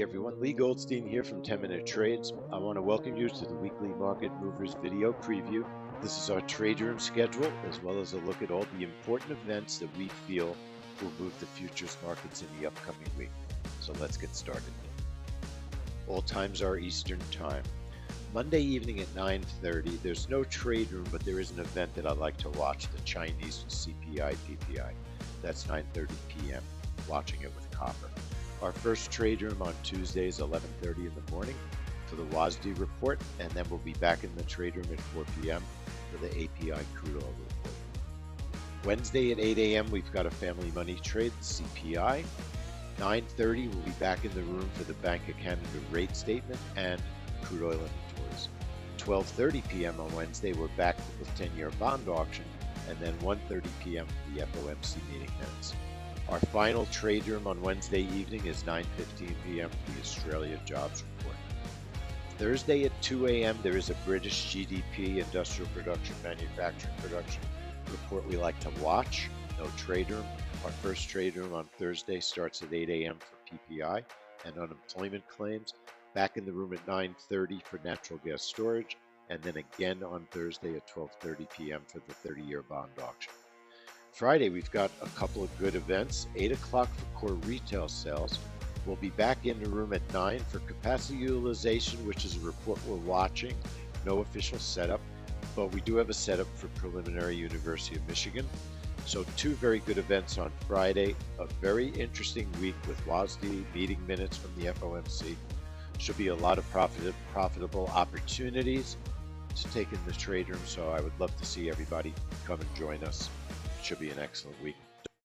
everyone, Leigh Goldstein here from 10-Minute Trades. I want to welcome you to the weekly Market Movers video preview. This is our trade room schedule, as well as a look at all the important events that we feel will move the futures markets in the upcoming week. So let's get started. All times are Eastern Time. Monday evening at 9:30, there's no trade room, but there is an event that I like to watch, the Chinese CPI PPI. That's 9:30 p.m., watching it with copper. Our first trade room on Tuesday is 11:30 in the morning for the WASD report, and then we'll be back in the trade room at 4 p.m. for the API crude oil report. Wednesday at 8 a.m. we've got a family money trade, CPI. 9:30 we'll be back in the room for the Bank of Canada rate statement and crude oil inventories. 12:30 p.m. on Wednesday we're back with 10-year bond auction, and then 1:30 p.m. for the FOMC meeting minutes. Our final trade room on Wednesday evening is 9:15 p.m. for the Australia jobs report. Thursday at 2 a.m. there is a British GDP, industrial production, manufacturing production report we like to watch. No trade room. Our first trade room on Thursday starts at 8 a.m. for PPI and unemployment claims. Back in the room at 9:30 for natural gas storage, and then again on Thursday at 12:30 p.m. for the 30-year bond auction. Friday, we've got a couple of good events. 8 o'clock for core retail sales. We'll be back in the room at 9 for capacity utilization, which is a report we're watching. No official setup, but we do have a setup for preliminary University of Michigan. So two very good events on Friday. A very interesting week with WASD, meeting minutes from the FOMC. Should be a lot of profitable opportunities to take in the trade room, so I would love to see everybody come and join us. Should be an excellent week.